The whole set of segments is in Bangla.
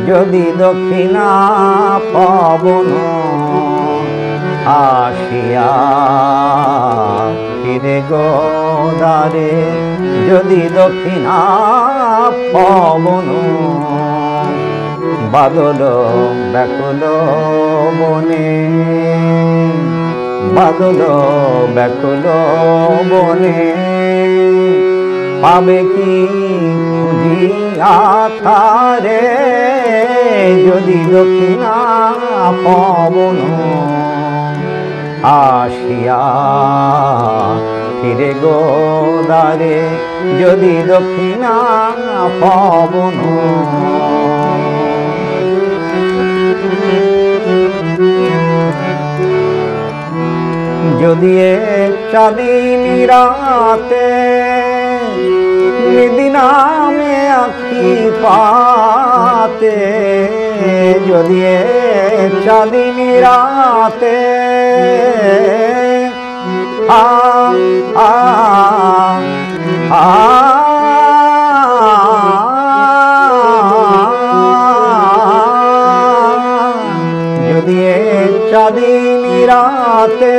যদি দক্ষিণা পবন আসিয়া ফিরে গোদারে, যদি দক্ষিণা পবন বাদল ব্যাকুল বনে, বাদল ব্যাকুল বনে পাবে কি খুঁজিয়া তারে, যদি দক্ষিণা পবন আসিয়া ফিরে গোদারে, যদি দক্ষিণা পবন। যদি চাঁদিনী রাতে মৃদিনামে আখি পাতে, যদি চাঁদিনী রাতে আ আ আ যদি চাঁদিনী রাতে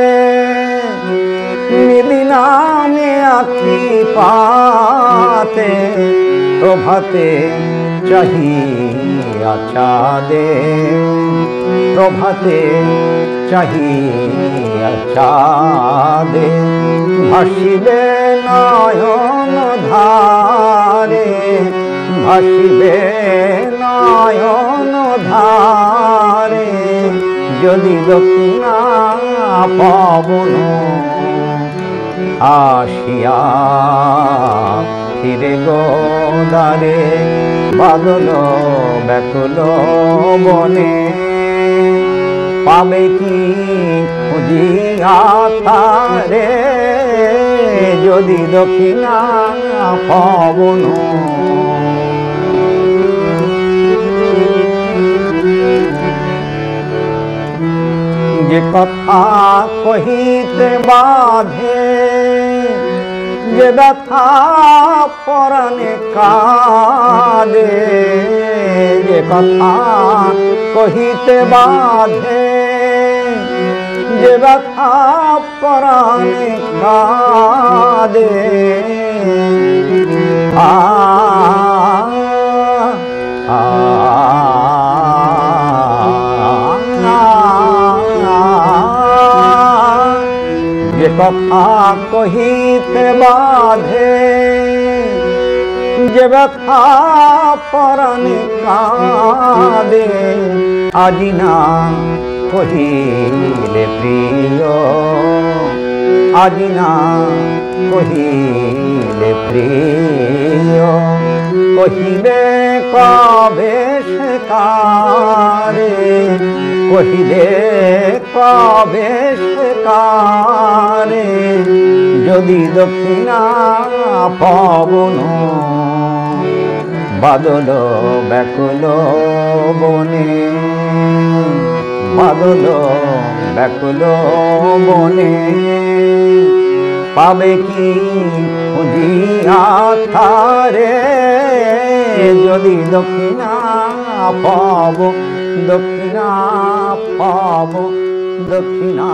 মৃদিনামে আখি পাতে, প্রভাতে চাহিয়া চাঁদে, প্রভাতে চাহিয়া চাঁদে ভাসিবে নয়ন ধারে, ভাসিবে নয়ন ধারে, যদি দক্ষিণা পবন আসিয়া ফিরে গোদারে, বাদল ব্যাকুল বনে পাবে কি খুঁজিয়া তারে, যদি দক্ষিণা পবন। যে কথা কহিতে বাধে, যে ব্যথা পরাণে কাঁদে, যে কথা কহিতে বাধে, যে ব্যথা পরাণে কাঁদে, আ আ যে কথা কহিতে বাধে, যে ব্যথা পরাণে কাঁদে, আজি না কহিলে প্রিয়, আজি না কহিলে প্রিয়, কহিবে কবে সে কারে, কহিবে কবে সে কারে, যদি দক্ষিণা পবন বাদল ব্যাকুল বনে, বাদল ব্যাকুল বনে পাবে কি খুঁজিয়া তারে, যদি দক্ষিণা পাব, দক্ষিণা পাব, দক্ষিণা